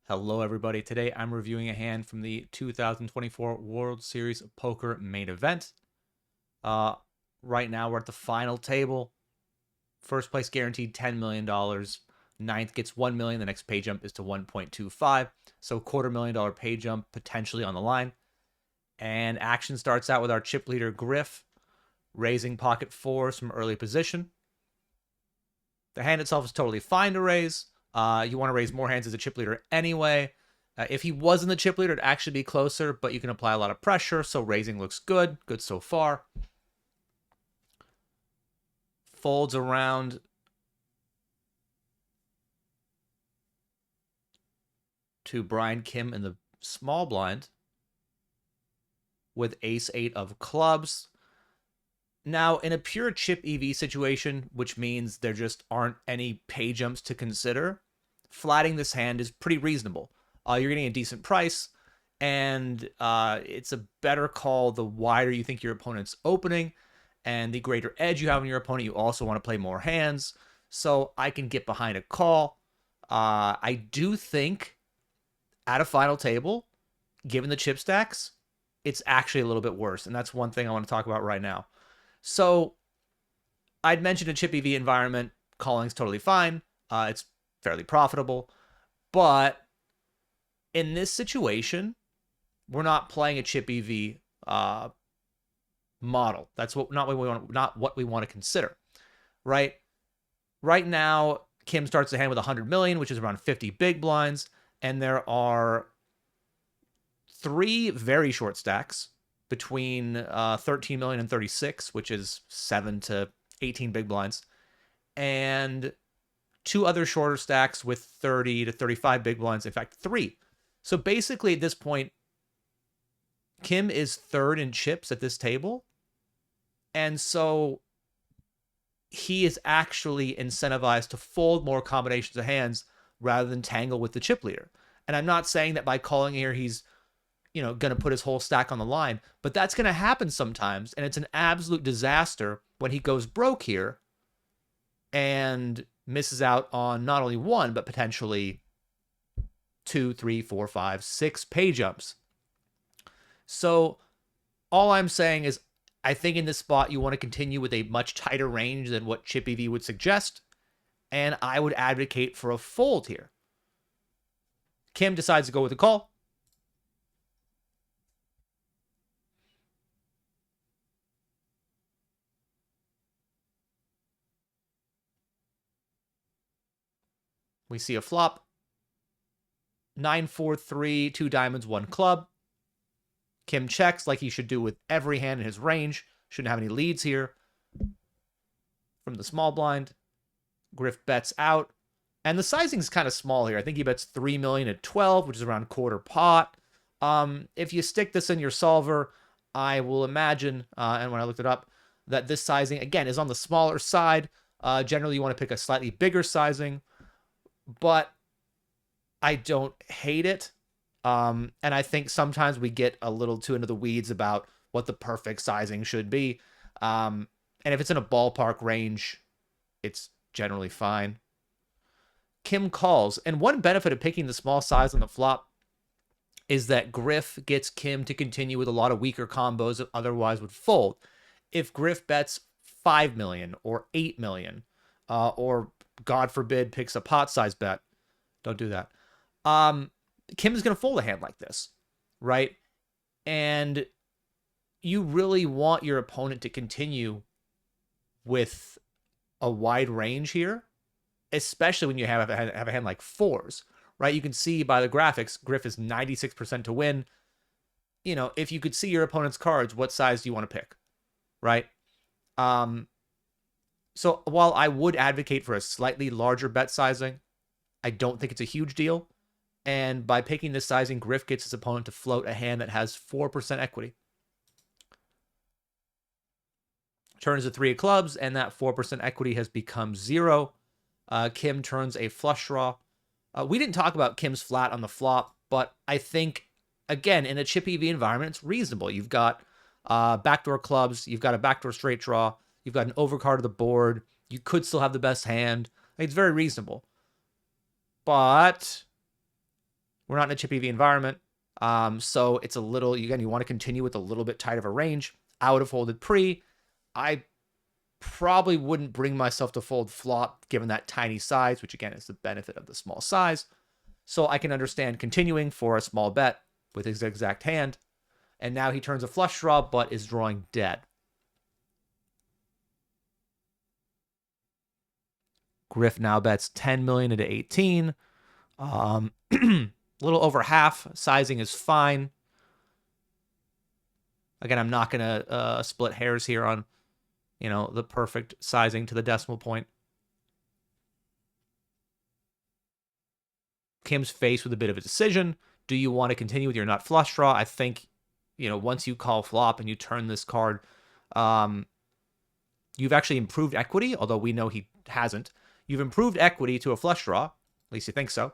Hello, everybody. Today I'm reviewing a hand from the 2024 World Series Poker main event. Uh, right now we're at the final table. First place guaranteed $10 million. Ninth gets $1 million. The next pay jump is to 1.25. So $250,000 pay jump potentially on the line. And action starts out with our chip leader Griff raising pocket fours from early position. The hand itself is totally fine to raise. You want to raise more hands as a chip leader anyway. If he wasn't the chip leader, it'd actually be closer, but you can apply a lot of pressure, so raising looks good. Good so far. Folds around to Brian Kim in the small blind with ace-8 of clubs. Now, in a pure chip EV situation, which means there just aren't any pay jumps to consider, flatting this hand is pretty reasonable. You're getting a decent price, and it's a better call the wider you think your opponent's opening, and the greater edge you have on your opponent. You also want to play more hands, so I can get behind a call. I do think at a final table, given the chip stacks, it's actually a little bit worse, and that's one thing I want to talk about right now. So I'd mentioned a chip EV environment, calling's totally fine. It's fairly profitable, but in this situation, we're not playing a chip EV model. That's not what we want to consider, right? Right now, Kim starts the hand with 100 million, which is around 50 big blinds, and there are three very short stacks between 13 million and 36, which is 7 to 18 big blinds, and two other shorter stacks with 30 to 35 big blinds. In fact, three. So basically, at this point, Kim is third in chips at this table. And so he is actually incentivized to fold more combinations of hands rather than tangle with the chip leader. And I'm not saying that by calling here, he's going to put his whole stack on the line, but that's going to happen sometimes. And it's an absolute disaster when he goes broke here and misses out on not only one, but potentially 2, 3, 4, 5, 6 pay jumps. So all I'm saying is I think in this spot you want to continue with a much tighter range than what Chip EV would suggest, and I would advocate for a fold here. Kim decides to go with a call. We see a flop. 9, 4, 3, 2 diamonds, 1 club. Kim checks like he should do with every hand in his range. Shouldn't have any leads here. From the small blind, Griff bets out. And the sizing is kind of small here. I think he bets 3 million at 12, which is around quarter pot. If you stick this in your solver, I will imagine, and when I looked it up, that this sizing, again, is on the smaller side. Generally, you want to pick a slightly bigger sizing, but I don't hate it. And I think sometimes we get a little too into the weeds about what the perfect sizing should be. And if it's in a ballpark range, it's generally fine. Kim calls. And one benefit of picking the small size on the flop is that Griff gets Kim to continue with a lot of weaker combos that otherwise would fold. If Griff bets 5 million or 8 million, or God forbid picks a pot size bet, don't do that. Kim is going to fold a hand like this, right? And you really want your opponent to continue with a wide range here, especially when you have a hand like fours, right? You can see by the graphics, Griff is 96% to win. If you could see your opponent's cards, what size do you want to pick, right? So while I would advocate for a slightly larger bet sizing, I don't think it's a huge deal. And by picking this sizing, Griff gets his opponent to float a hand that has 4% equity. Turns a 3 of clubs, and that 4% equity has become 0. Kim turns a flush draw. We didn't talk about Kim's flat on the flop, but I think, again, in a chip EV environment, it's reasonable. You've got backdoor clubs. You've got a backdoor straight draw. You've got an overcard of the board. You could still have the best hand. It's very reasonable. But We're not in a chip EV environment. So it's a little, again, you want to continue with a little bit tight of a range. I would have folded pre. I probably wouldn't bring myself to fold flop given that tiny size, which again is the benefit of the small size. So I can understand continuing for a small bet with his exact hand. And now he turns a flush draw, but is drawing dead. Griff now bets 10 million into 18. A little over half. Sizing is fine. Again, I'm not going to split hairs here on, the perfect sizing to the decimal point. Kim's faced with a bit of a decision. Do you want to continue with your nut flush draw? I think, once you call flop and you turn this card, you've actually improved equity, although we know he hasn't. You've improved equity to a flush draw, at least you think so,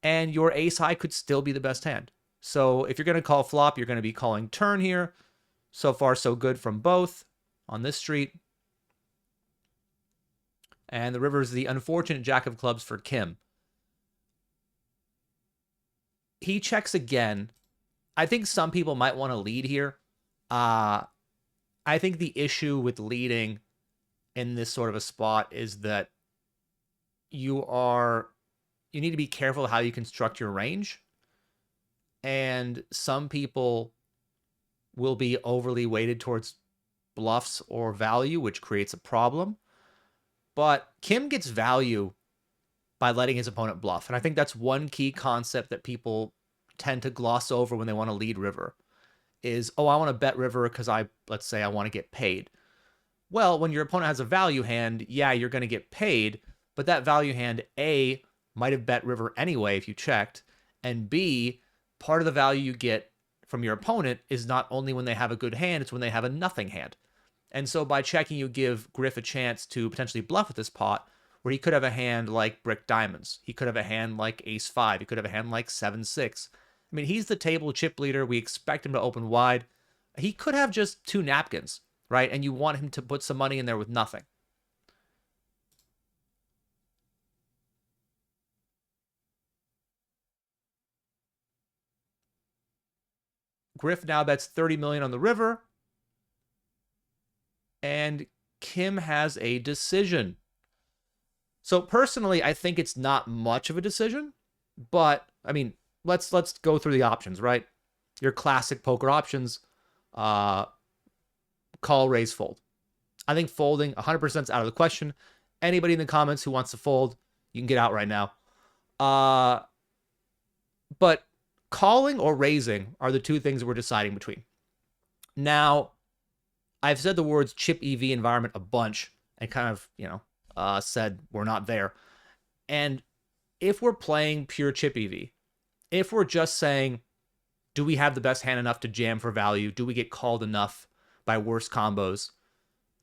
and your ace high could still be the best hand. So if you're going to call flop, you're going to be calling turn here. So far, so good from both on this street. And the river is the unfortunate jack of clubs for Kim. He checks again. I think some people might want to lead here. I think the issue with leading in this sort of a spot is that you need to be careful how you construct your range. And some people will be overly weighted towards bluffs or value, which creates a problem. But Kim gets value by letting his opponent bluff. And I think that's one key concept that people tend to gloss over when they want to lead river is, I want to bet river because let's say I want to get paid. Well, when your opponent has a value hand, yeah, you're going to get paid, but that value hand, A, might have bet river anyway if you checked, and B, part of the value you get from your opponent is not only when they have a good hand, it's when they have a nothing hand. And so by checking, you give Griff a chance to potentially bluff with this pot, where he could have a hand like brick diamonds. He could have a hand like ace 5. He could have a hand like 7-6. I mean, he's the table chip leader. We expect him to open wide. He could have just 2 napkins, right? And you want him to put some money in there with nothing. Griff now bets 30 million on the river. And Kim has a decision. So personally, I think it's not much of a decision, but I mean, let's go through the options, right? Your classic poker options, call, raise, fold. I think folding 100% is out of the question. Anybody in the comments who wants to fold, you can get out right now. But calling or raising are the two things we're deciding between. Now, I've said the words chip EV environment a bunch and kind of, said we're not there. And if we're playing pure chip EV, if we're just saying, do we have the best hand enough to jam for value? Do we get called enough by worse combos?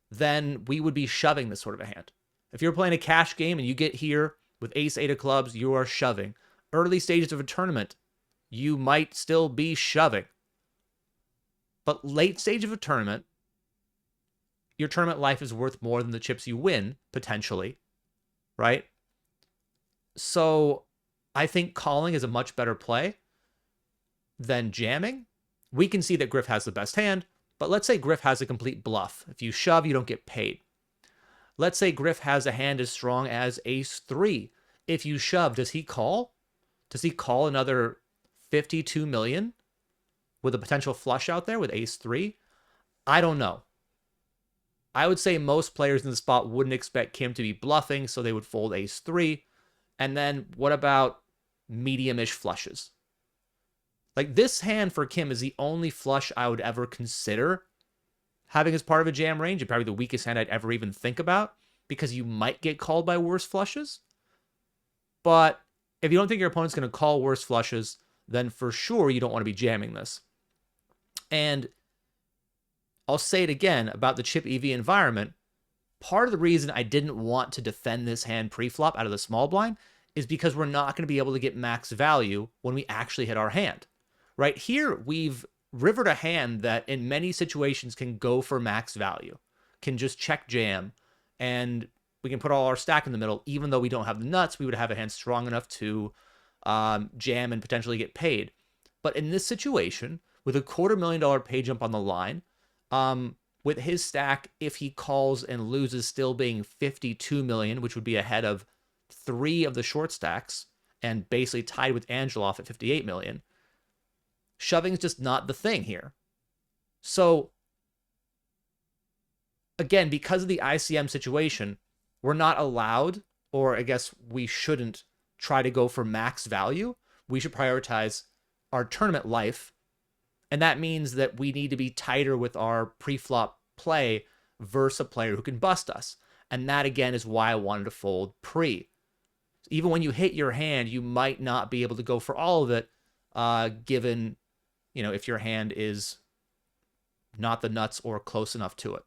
Then we would be shoving this sort of a hand. If you're playing a cash game and you get here with ace 8 of clubs, you are shoving. Early stages of a tournament, you might still be shoving. But late stage of a tournament, your tournament life is worth more than the chips you win, potentially, right? So I think calling is a much better play than jamming. We can see that Griff has the best hand, but let's say Griff has a complete bluff. If you shove, you don't get paid. Let's say Griff has a hand as strong as ace 3. If you shove, does he call? Does he call another 52 million with a potential flush out there with ace 3? I don't know. I would say most players in the spot wouldn't expect Kim to be bluffing, so they would fold ace 3. And then what about medium-ish flushes? Like, this hand for Kim is the only flush I would ever consider having as part of a jam range, and probably the weakest hand I'd ever even think about, because you might get called by worse flushes. But if you don't think your opponent's going to call worse flushes, then for sure you don't want to be jamming this. And I'll say it again about the chip EV environment. Part of the reason I didn't want to defend this hand pre-flop out of the small blind is because we're not going to be able to get max value when we actually hit our hand. Right here, we've rivered a hand that in many situations can go for max value, can just check jam, and we can put all our stack in the middle. Even though we don't have the nuts, we would have a hand strong enough to jam and potentially get paid. But in this situation, with a $250,000 pay jump on the line, with his stack, if he calls and loses, still being 52 million, which would be ahead of 3 of the short stacks and basically tied with Angelov at 58 million. Shoving is just not the thing here. So again, because of the ICM situation, we're not allowed, or I guess we shouldn't try to go for max value. We should prioritize our tournament life. And that means that we need to be tighter with our pre-flop play versus a player who can bust us. And that, again, is why I wanted to fold pre. Even when you hit your hand, you might not be able to go for all of it, given, if your hand is not the nuts or close enough to it.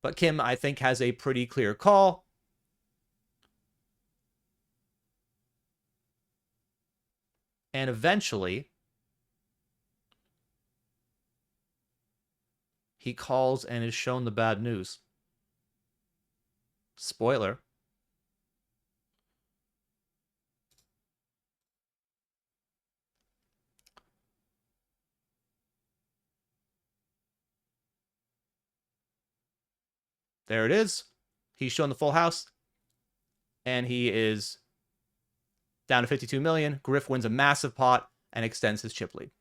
But Kim, I think, has a pretty clear call. And eventually, he calls and is shown the bad news. Spoiler. There it is. He's shown the full house. And he is down to 52 million. Griff wins a massive pot and extends his chip lead.